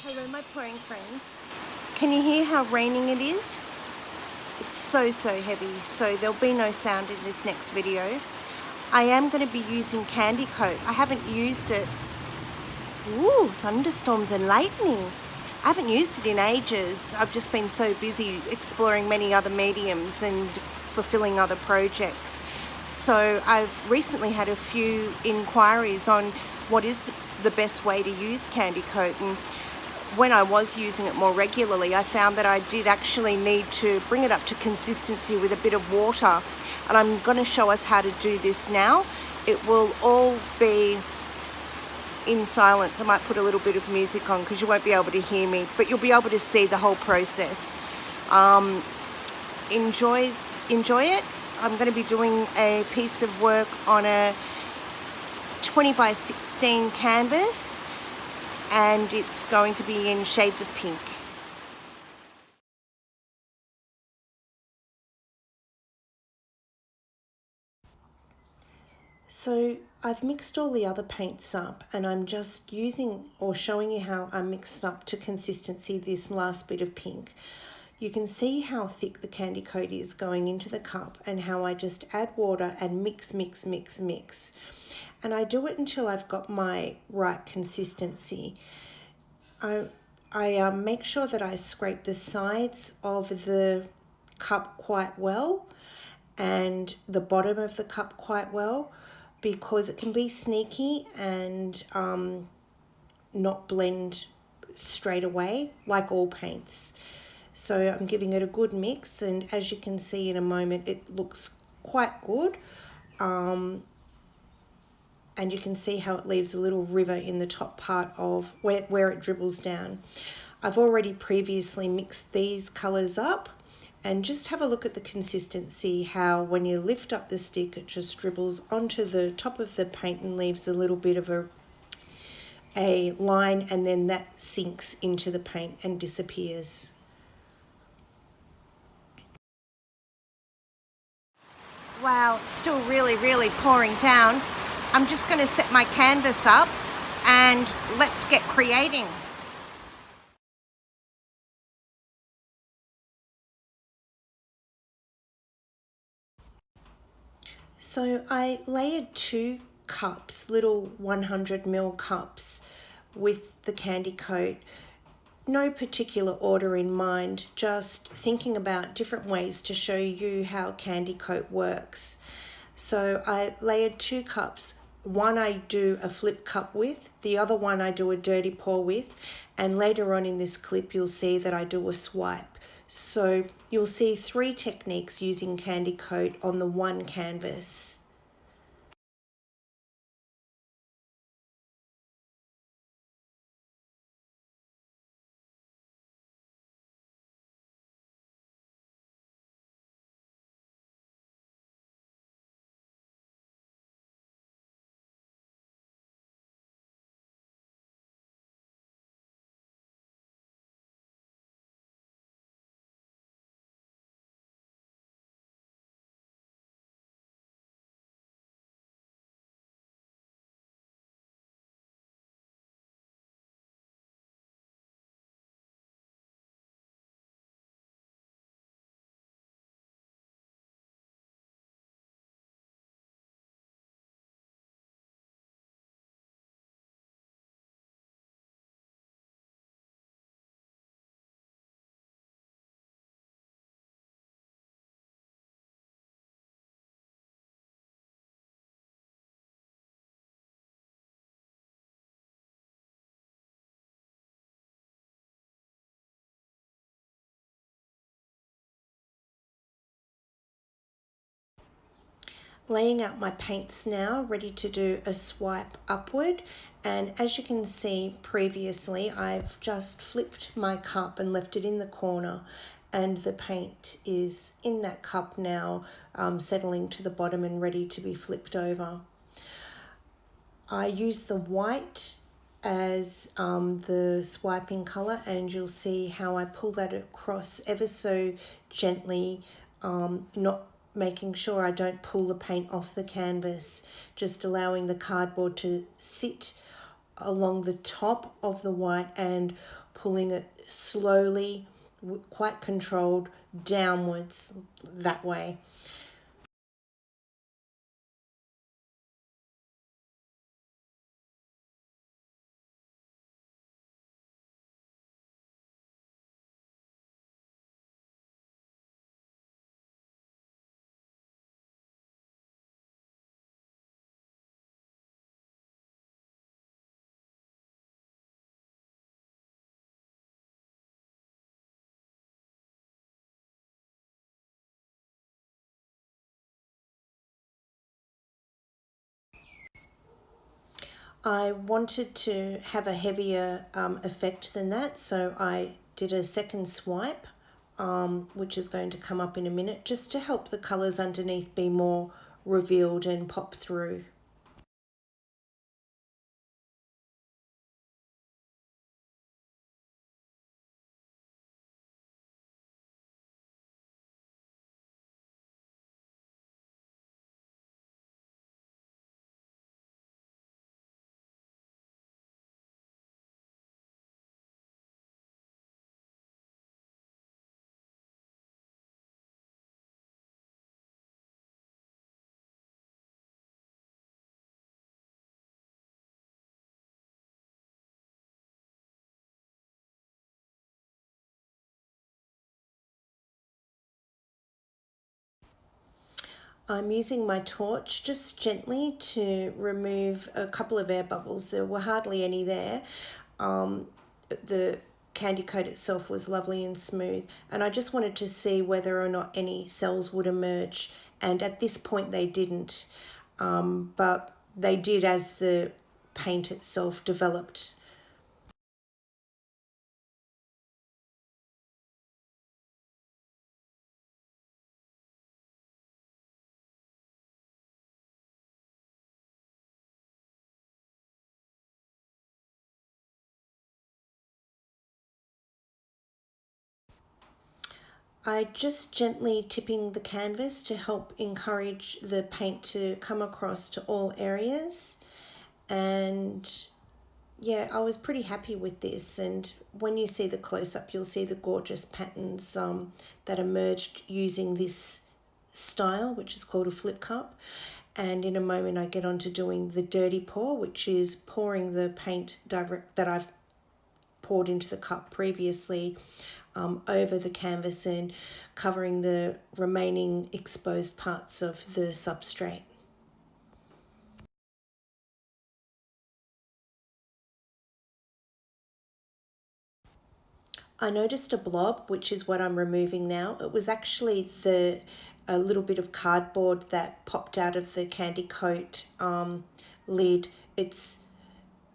Hello my pouring friends. Can you hear how raining it is? It's so heavy, so there'll be no sound in this next video. I am going to be using Candy Coat. I haven't used it. Ooh, thunderstorms and lightning. I haven't used it in ages. I've just been so busy exploring many other mediums and fulfilling other projects. So I've recently had a few inquiries on what is the best way to use Candy Coat, and when I was using it more regularly, I found that I did actually need to bring it up to consistency with a bit of water, and I'm going to show us how to do this now. It will all be in silence. I might put a little bit of music on because you won't be able to hear me, but you'll be able to see the whole process. Enjoy it. I'm going to be doing a piece of work on a 20 by 16 canvas, and it's going to be in shades of pink. So I've mixed all the other paints up, and I'm just using or showing you how I mixed up to consistency this last bit of pink. You can see how thick the Candy Coat is going into the cup, and how I just add water and mix. And I do it until I've got my right consistency. I make sure that I scrape the sides of the cup quite well and the bottom of the cup quite well, because it can be sneaky and not blend straight away like all paints. So I'm giving it a good mix, and as you can see in a moment, it looks quite good. And you can see how it leaves a little river in the top part of where it dribbles down. I've already previously mixed these colours up, and just have a look at the consistency, how when you lift up the stick it just dribbles onto the top of the paint and leaves a little bit of a line, and then that sinks into the paint and disappears. Wow, it's still really pouring down. I'm just going to set my canvas up and let's get creating. So I layered 2 cups, little 100ml cups, with the Candy Coat. No particular order in mind, just thinking about different ways to show you how Candy Coat works. So I layered 2 cups. One I do a flip cup with, the other one I do a dirty pour with, and later on in this clip you'll see that I do a swipe. So you'll see 3 techniques using Candy Coat on the one canvas. Laying out my paints now, ready to do a swipe upward, and as you can see previously, I've just flipped my cup and left it in the corner, and the paint is in that cup now, settling to the bottom and ready to be flipped over. I use the white as the swiping colour, and you'll see how I pull that across ever so gently, not making sure I don't pull the paint off the canvas, just allowing the cardboard to sit along the top of the white and pulling it slowly, quite controlled, downwards that way. I wanted to have a heavier effect than that, so I did a second swipe, which is going to come up in a minute, just to help the colours underneath be more revealed and pop through. I'm using my torch just gently to remove a couple of air bubbles. There were hardly any there. The candy coat itself was lovely and smooth, and I just wanted to see whether or not any cells would emerge, and at this point they didn't, but they did as the paint itself developed. I just gently tipping the canvas to help encourage the paint to come across to all areas, and yeah, I was pretty happy with this, and when you see the close-up you'll see the gorgeous patterns that emerged using this style, which is called a flip cup. And in a moment I get on to doing the dirty pour, which is pouring the paint direct that I've poured into the cup previously over the canvas and covering the remaining exposed parts of the substrate. I noticed a blob, which is what I'm removing now. It was actually a little bit of cardboard that popped out of the Candy Coat lid. It's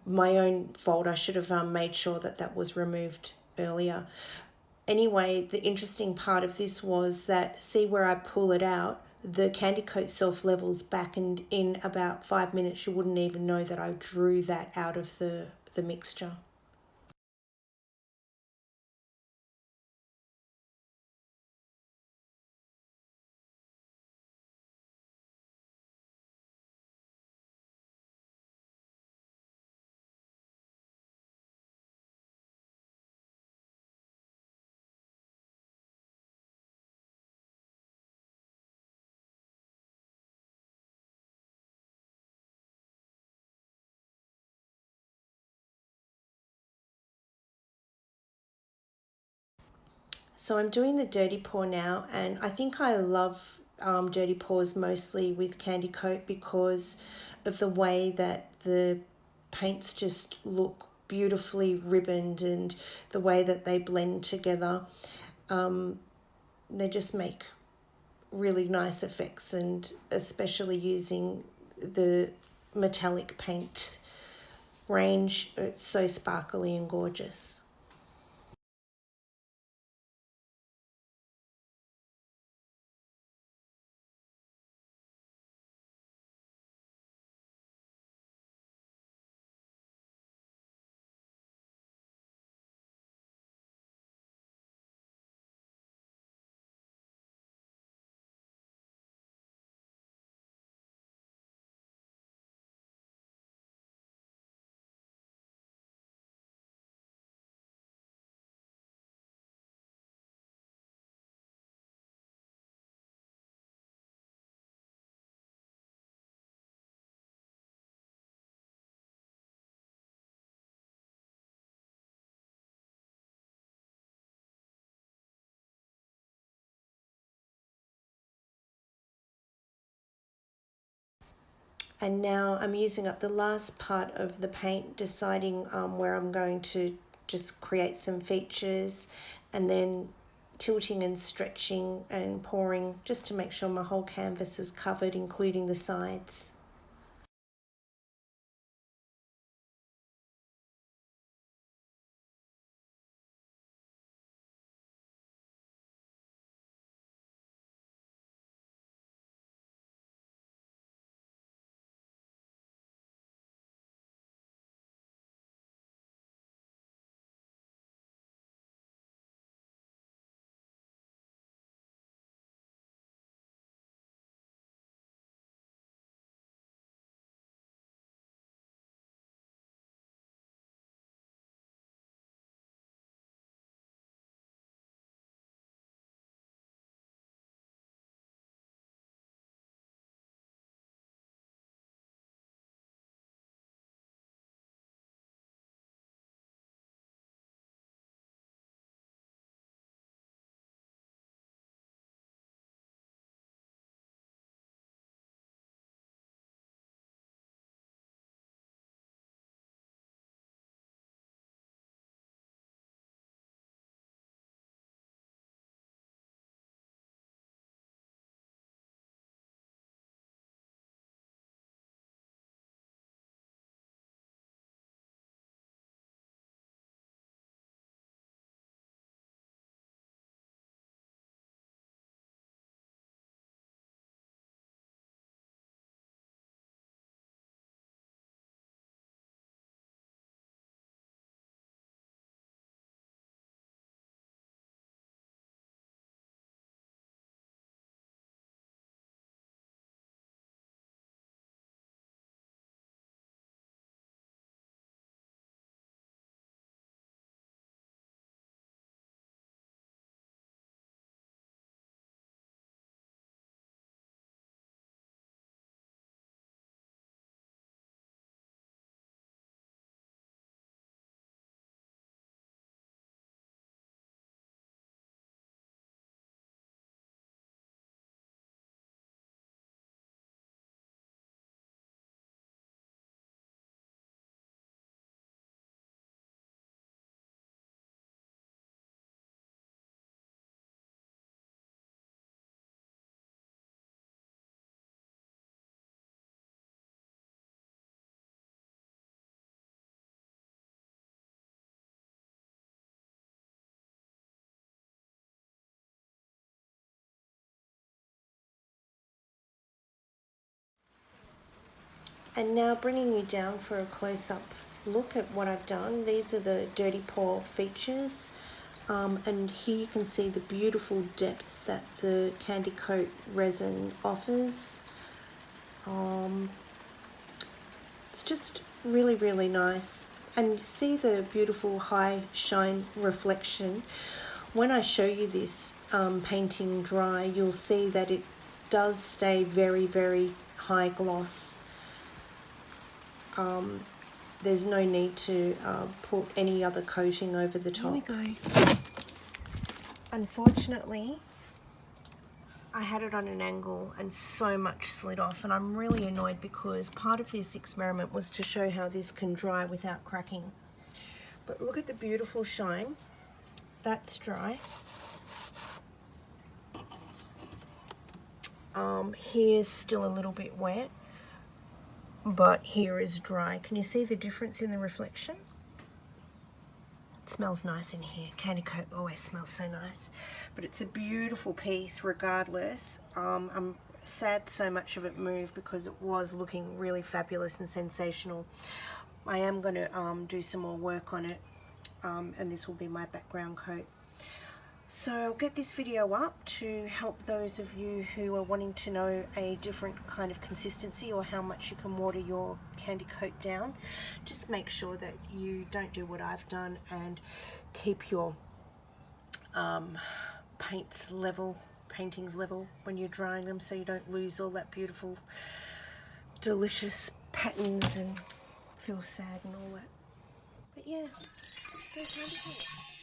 my own fault. I should have made sure that that was removed earlier. Anyway, the interesting part of this was that, see where I pull it out, the Candy Coat self levels back, and in about 5 minutes you wouldn't even know that I drew that out of the mixture. So I'm doing the dirty pour now, and I think I love dirty pours mostly with Candy Coat because of the way that the paints just look beautifully ribboned and the way that they blend together. They just make really nice effects, and especially using the metallic paint range, it's so sparkly and gorgeous. And now I'm using up the last part of the paint, deciding where I'm going to just create some features, and then tilting and stretching and pouring just to make sure my whole canvas is covered, including the sides. And now bringing you down for a close-up look at what I've done. These are the dirty pour features, and here you can see the beautiful depth that the Candy Coat Resin offers. It's just really, really nice, and see the beautiful high shine reflection. When I show you this painting dry, you'll see that it does stay very, very high gloss. There's no need to put any other coating over the top. Here we go. Unfortunately, I had it on an angle and so much slid off, and I'm really annoyed because part of this experiment was to show how this can dry without cracking. But look at the beautiful shine. That's dry. Here's still a little bit wet, but here is dry. Can you see the difference in the reflection? It smells nice in here. Candy Coat always smells so nice. But it's a beautiful piece regardless. I'm sad so much of it moved because it was looking really fabulous and sensational. I am going to do some more work on it, and this will be my background coat. So I'll get this video up to help those of you who are wanting to know a different kind of consistency or how much you can water your candy coat down. Just make sure that you don't do what I've done and keep your paintings level when you're drying them, so you don't lose all that beautiful delicious patterns and feel sad and all that. But yeah, go candy coat.